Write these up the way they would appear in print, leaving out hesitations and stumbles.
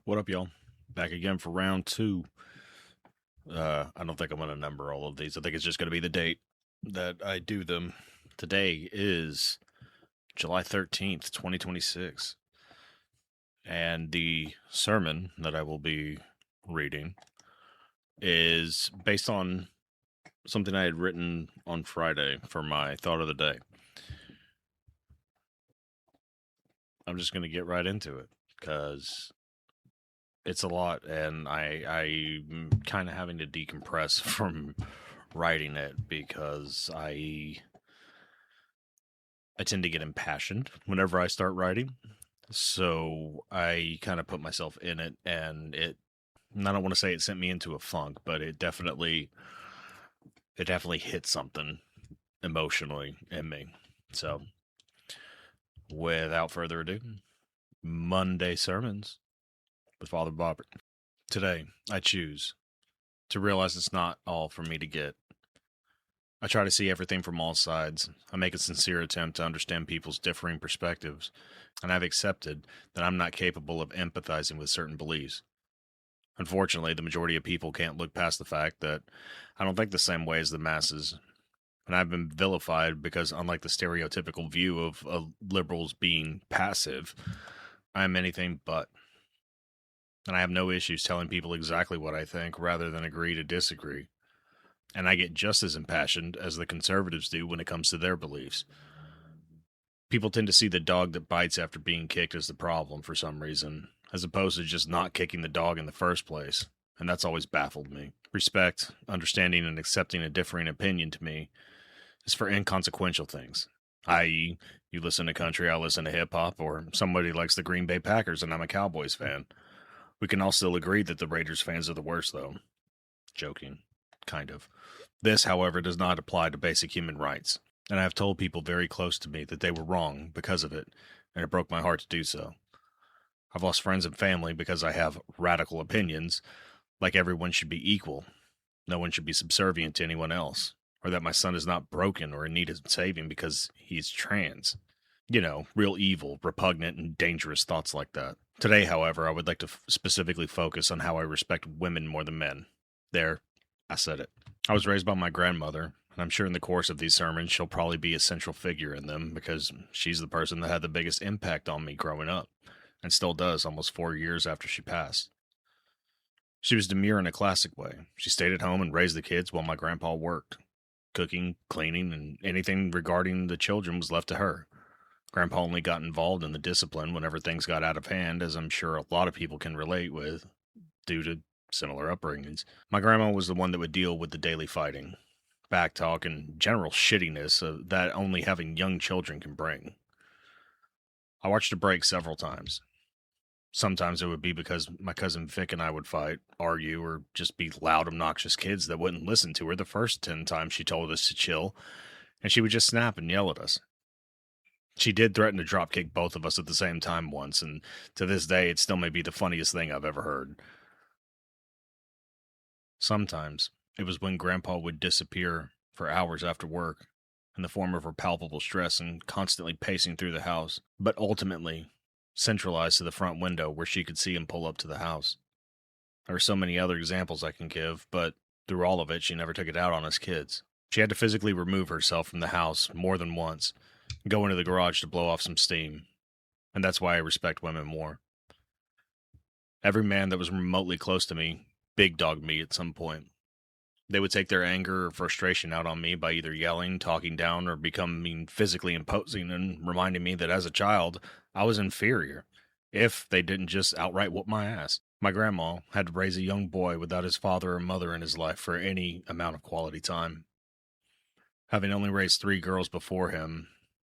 What up, y'all? Back again for round two. I don't think I'm going to number all of these. I think it's just going to be the date that I do them. Today is July 13th, 2026. And the sermon that I will be reading is based on something I had written on Friday for my thought of the day. I'm just going to get right into it because it's a lot, and I'm kind of having to decompress from writing it because I tend to get impassioned whenever I start writing. So I kind of put myself in it, and I don't want to say it sent me into a funk, but it definitely hit something emotionally in me. So without further ado, Monday sermons with Father Bobbert. Today, I choose to realize it's not all for me to get. I try to see everything from all sides. I make a sincere attempt to understand people's differing perspectives, and I've accepted that I'm not capable of empathizing with certain beliefs. Unfortunately, the majority of people can't look past the fact that I don't think the same way as the masses, and I've been vilified because, unlike the stereotypical view of liberals being passive, I am anything but. And I have no issues telling people exactly what I think rather than agree to disagree. And I get just as impassioned as the conservatives do when it comes to their beliefs. People tend to see the dog that bites after being kicked as the problem for some reason, as opposed to just not kicking the dog in the first place. And that's always baffled me. Respect, understanding, and accepting a differing opinion to me is for inconsequential things. I.e., you listen to country, I listen to hip-hop, or somebody likes the Green Bay Packers and I'm a Cowboys fan. We can all still agree that the Raiders fans are the worst, though. Joking. Kind of. This, however, does not apply to basic human rights, and I have told people very close to me that they were wrong because of it, and it broke my heart to do so. I've lost friends and family because I have radical opinions, like everyone should be equal, no one should be subservient to anyone else, or that my son is not broken or in need of saving because he's trans. You know, real evil, repugnant, and dangerous thoughts like that. Today, however, I would like to specifically focus on how I respect women more than men. There, I said it. I was raised by my grandmother, and I'm sure in the course of these sermons she'll probably be a central figure in them because she's the person that had the biggest impact on me growing up, and still does almost 4 years after she passed. She was demure in a classic way. She stayed at home and raised the kids while my grandpa worked. Cooking, cleaning, and anything regarding the children was left to her. Grandpa only got involved in the discipline whenever things got out of hand, as I'm sure a lot of people can relate with, due to similar upbringings. My grandma was the one that would deal with the daily fighting, backtalk, and general shittiness that only having young children can bring. I watched her break several times. Sometimes it would be because my cousin Vic and I would fight, argue, or just be loud, obnoxious kids that wouldn't listen to her the first 10 times she told us to chill, and she would just snap and yell at us. She did threaten to dropkick both of us at the same time once, and to this day, it still may be the funniest thing I've ever heard. Sometimes, it was when Grandpa would disappear for hours after work, in the form of her palpable stress and constantly pacing through the house, but ultimately centralized to the front window where she could see him pull up to the house. There are so many other examples I can give, but through all of it, she never took it out on us kids. She had to physically remove herself from the house more than once, go into the garage to blow off some steam, and that's why I respect women more. Every man that was remotely close to me big dogged me at some point. They would take their anger or frustration out on me by either yelling, talking down, or becoming physically imposing and reminding me that as a child, I was inferior, if they didn't just outright whoop my ass. My grandma had to raise a young boy without his father or mother in his life for any amount of quality time. Having only raised 3 girls before him,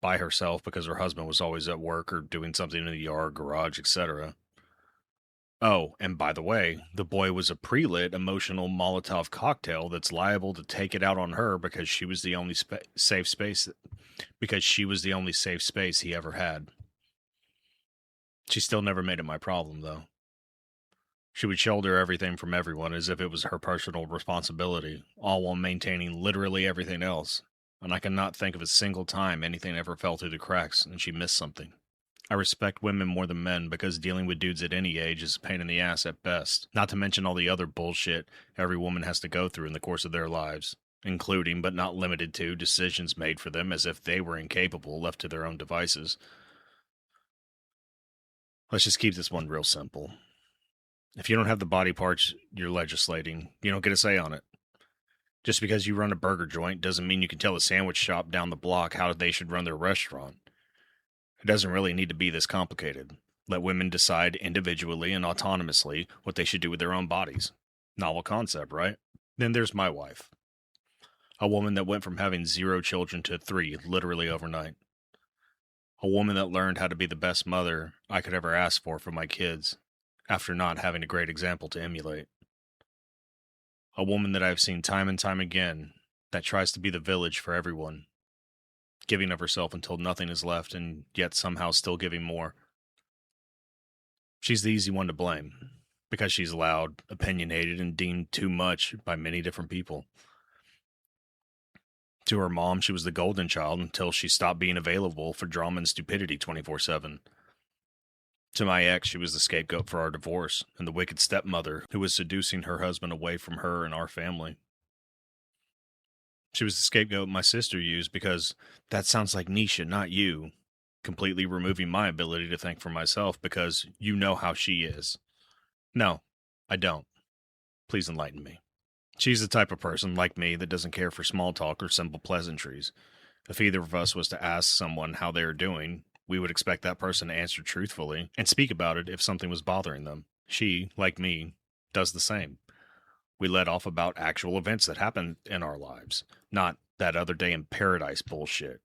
by herself because her husband was always at work or doing something in the yard, garage, etc. Oh, and by the way, the boy was a pre-lit emotional Molotov cocktail that's liable to take it out on her because she was the only safe space he ever had. She still never made it my problem, though. She would shoulder everything from everyone as if it was her personal responsibility, all while maintaining literally everything else. And I cannot think of a single time anything ever fell through the cracks and she missed something. I respect women more than men because dealing with dudes at any age is a pain in the ass at best, not to mention all the other bullshit every woman has to go through in the course of their lives, including but not limited to decisions made for them as if they were incapable left to their own devices. Let's just keep this one real simple. If you don't have the body parts you're legislating, you don't get a say on it. Just because you run a burger joint doesn't mean you can tell a sandwich shop down the block how they should run their restaurant. It doesn't really need to be this complicated. Let women decide individually and autonomously what they should do with their own bodies. Novel concept, right? Then there's my wife. A woman that went from having 0 children to 3 literally overnight. A woman that learned how to be the best mother I could ever ask for my kids after not having a great example to emulate. A woman that I've seen time and time again that tries to be the village for everyone, giving of herself until nothing is left and yet somehow still giving more. She's the easy one to blame because she's loud, opinionated, and deemed too much by many different people. To her mom, she was the golden child until she stopped being available for drama and stupidity 24/7. To my ex, she was the scapegoat for our divorce and the wicked stepmother who was seducing her husband away from her and our family. She was the scapegoat my sister used because that sounds like Nisha, not you, completely removing my ability to think for myself because you know how she is. No, I don't. Please enlighten me. She's the type of person, like me, that doesn't care for small talk or simple pleasantries. If either of us was to ask someone how they are doing, we would expect that person to answer truthfully and speak about it if something was bothering them. She, like me, does the same. We let off about actual events that happen in our lives, not that other day in paradise bullshit.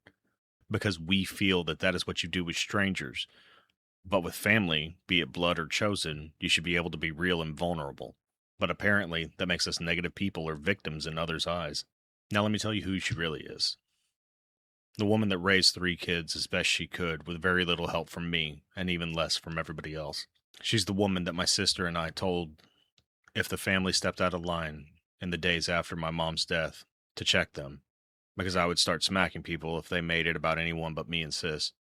Because we feel that that is what you do with strangers. But with family, be it blood or chosen, you should be able to be real and vulnerable. But apparently, that makes us negative people or victims in others' eyes. Now let me tell you who she really is. The woman that raised 3 kids as best she could with very little help from me and even less from everybody else. She's the woman that my sister and I told if the family stepped out of line in the days after my mom's death to check them, because I would start smacking people if they made it about anyone but me and sis.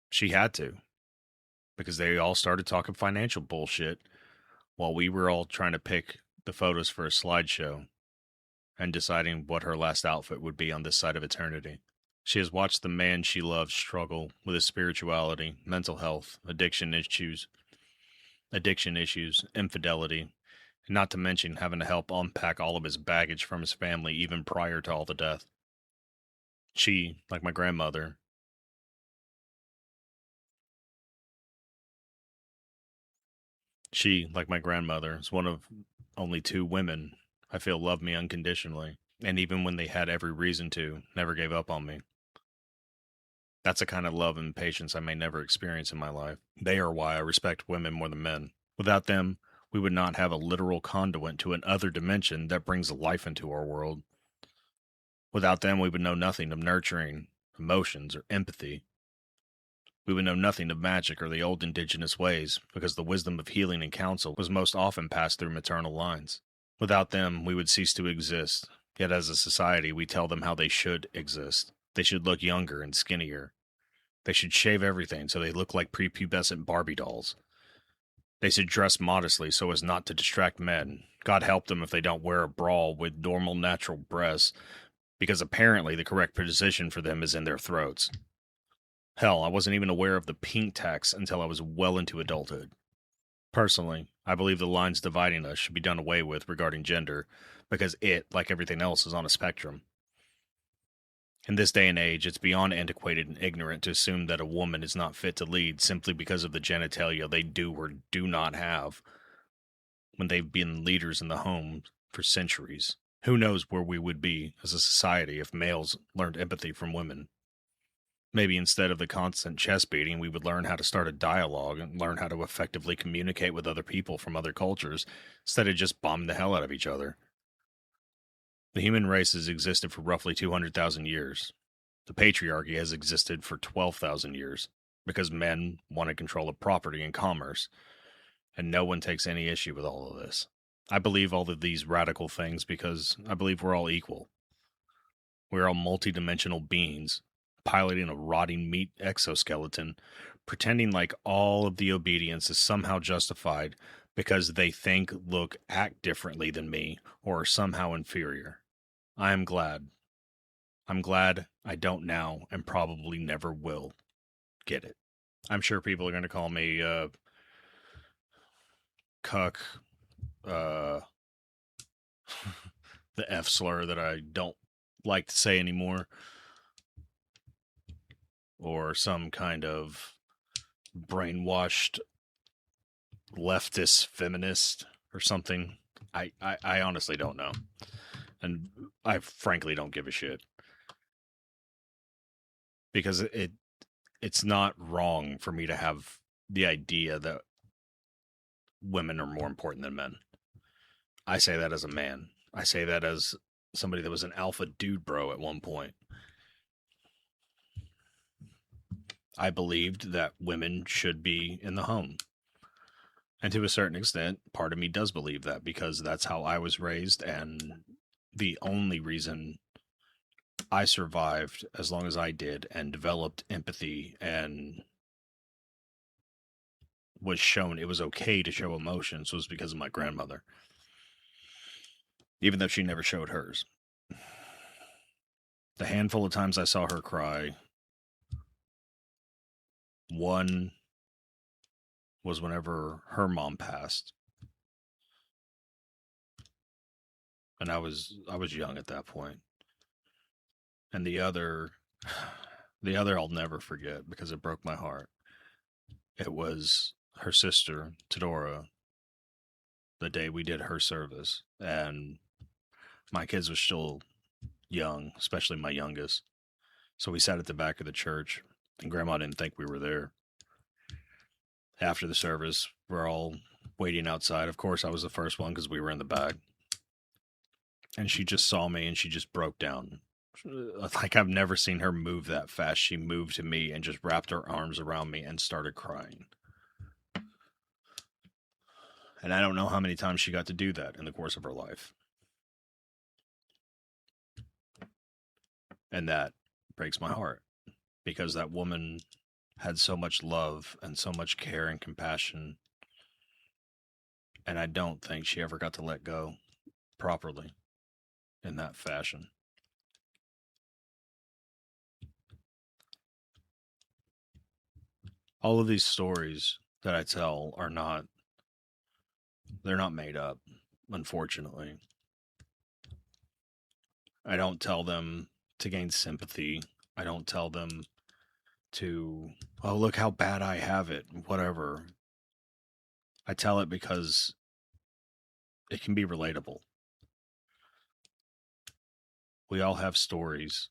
She had to, because they all started talking financial bullshit while we were all trying to pick the photos for a slideshow and deciding what her last outfit would be on this side of eternity. She has watched the man she loves struggle with his spirituality, mental health, addiction issues, infidelity, and not to mention having to help unpack all of his baggage from his family even prior to all the death. She, like my grandmother, is one of only 2 women I feel love me unconditionally, and even when they had every reason to, never gave up on me. That's a kind of love and patience I may never experience in my life. They are why I respect women more than men. Without them, we would not have a literal conduit to an other dimension that brings life into our world. Without them, we would know nothing of nurturing, emotions, or empathy. We would know nothing of magic or the old indigenous ways, because the wisdom of healing and counsel was most often passed through maternal lines. Without them, we would cease to exist, yet as a society we tell them how they should exist. They should look younger and skinnier. They should shave everything so they look like prepubescent Barbie dolls. They should dress modestly so as not to distract men. God help them if they don't wear a bra with normal natural breasts, because apparently the correct position for them is in their throats. Hell, I wasn't even aware of the pink tax until I was well into adulthood. Personally, I believe the lines dividing us should be done away with regarding gender, because it, like everything else, is on a spectrum. In this day and age, it's beyond antiquated and ignorant to assume that a woman is not fit to lead simply because of the genitalia they do or do not have when they've been leaders in the home for centuries. Who knows where we would be as a society if males learned empathy from women? Maybe instead of the constant chest beating, we would learn how to start a dialogue and learn how to effectively communicate with other people from other cultures instead of just bombing the hell out of each other. The human race has existed for roughly 200,000 years. The patriarchy has existed for 12,000 years because men wanted control of property and commerce, and no one takes any issue with all of this. I believe all of these radical things because I believe we're all equal. We're all multidimensional beings piloting a rotting meat exoskeleton, pretending like all of the obedience is somehow justified because they think, look, act differently than me or are somehow inferior. I am glad. I'm glad I don't now and probably never will get it. I'm sure people are going to call me cuck, uh, the F slur that I don't like to say anymore, or some kind of brainwashed leftist feminist or something. I honestly don't know. And I frankly don't give a shit. Because it's not wrong for me to have the idea that women are more important than men. I say that as a man. I say that as somebody that was an alpha dude bro at one point. I believed that women should be in the home. And to a certain extent, part of me does believe that because that's how I was raised. And the only reason I survived as long as I did and developed empathy and was shown it was okay to show emotions was because of my grandmother, even though she never showed hers. The handful of times I saw her cry, one was whenever her mom passed, and I was young at that point. And the other I'll never forget because it broke my heart. It was her sister, Tedora, the day we did her service, and my kids were still young, especially my youngest. So we sat at the back of the church, and Grandma didn't think we were there. After the service, we're all waiting outside. Of course, I was the first one because we were in the back. And she just saw me and she just broke down. Like I've never seen her move that fast. She moved to me and just wrapped her arms around me and started crying. And I don't know how many times she got to do that in the course of her life. And that breaks my heart because that woman had so much love and so much care and compassion. And I don't think she ever got to let go properly in that fashion. All of these stories that I tell they're not made up, unfortunately. I don't tell them to gain sympathy. I don't tell them to, oh, look how bad I have it, whatever. I tell it because it can be relatable. We all have stories.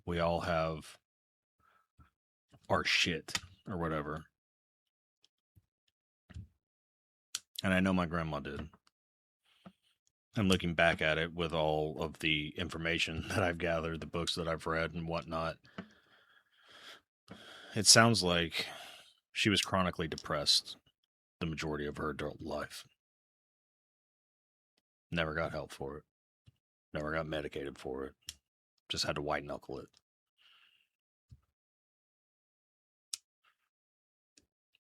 We all have our shit or whatever. And I know my grandma did. And looking back at it with all of the information that I've gathered, the books that I've read and whatnot, it sounds like she was chronically depressed the majority of her adult life. Never got help for it. Never got medicated for it. Just had to white knuckle it.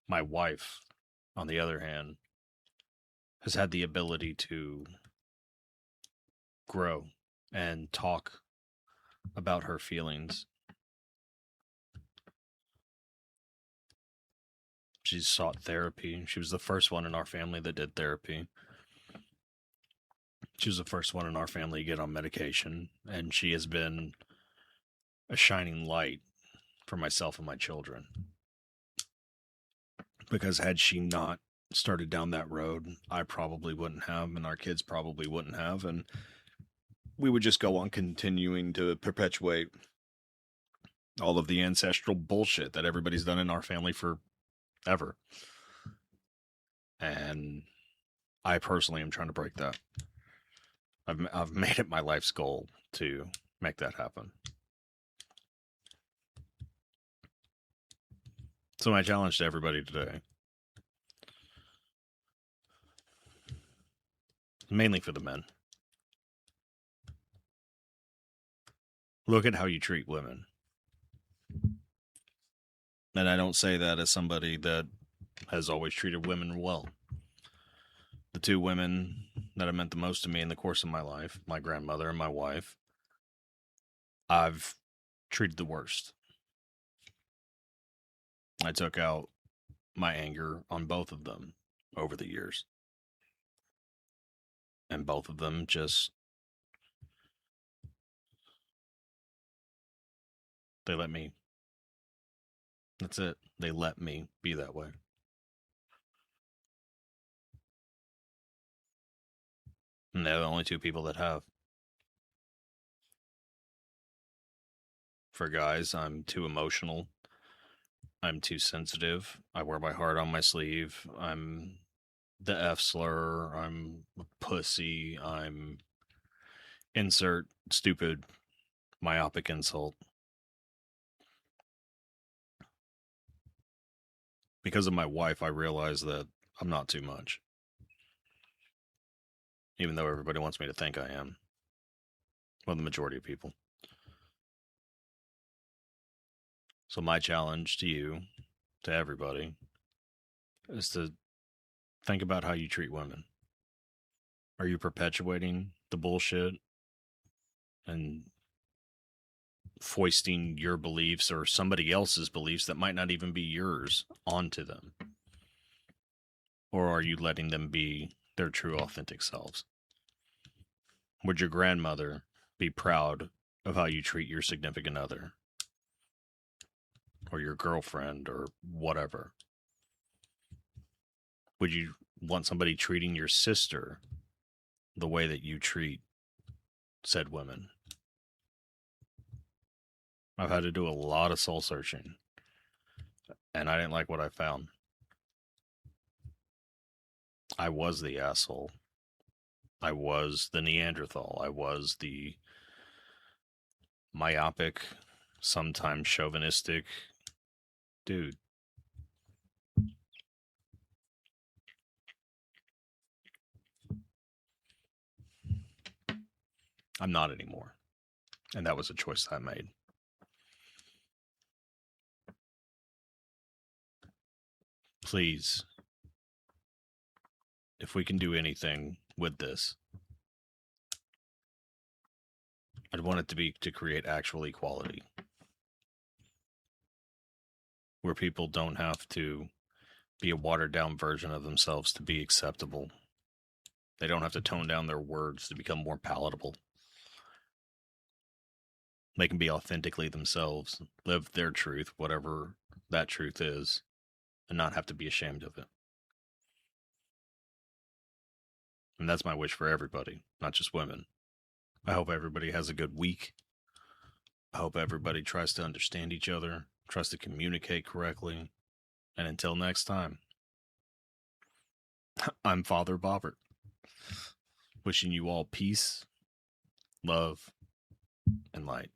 My wife, on the other hand, has had the ability to grow and talk about her feelings. She's sought therapy. She was the first one in our family that did therapy. She was the first one in our family to get on medication, and she has been a shining light for myself and my children. Because had she not started down that road, I probably wouldn't have, and our kids probably wouldn't have, and we would just go on continuing to perpetuate all of the ancestral bullshit that everybody's done in our family forever. And I personally am trying to break that. I've made it my life's goal to make that happen. So my challenge to everybody today, mainly for the men, look at how you treat women. And I don't say that as somebody that has always treated women well. The two women that have meant the most to me in the course of my life, my grandmother and my wife, I've treated the worst. I took out my anger on both of them over the years. And both of them just, they let me, that's it. They let me be that way. And they're the only two people that have. For guys, I'm too emotional. I'm too sensitive. I wear my heart on my sleeve. I'm the F slur. I'm a pussy. I'm insert stupid myopic insult. Because of my wife, I realize that I'm not too much. Even though everybody wants me to think I am. Well, the majority of people. So my challenge to you, to everybody, is to think about how you treat women. Are you perpetuating the bullshit and foisting your beliefs or somebody else's beliefs that might not even be yours onto them? Or are you letting them be their true, authentic selves? Would your grandmother be proud of how you treat your significant other or your girlfriend or whatever? Would you want somebody treating your sister the way that you treat said women? I've had to do a lot of soul searching, and I didn't like what I found. I was the asshole. I was the Neanderthal. I was the myopic, sometimes chauvinistic dude. I'm not anymore. And that was a choice I made. Please, if we can do anything with this, I'd want it to be to create actual equality. Where people don't have to be a watered down version of themselves to be acceptable. They don't have to tone down their words to become more palatable. They can be authentically themselves, live their truth, whatever that truth is, and not have to be ashamed of it. And that's my wish for everybody, not just women. I hope everybody has a good week. I hope everybody tries to understand each other, tries to communicate correctly. And until next time, I'm Father Bobbert, wishing you all peace, love, and light.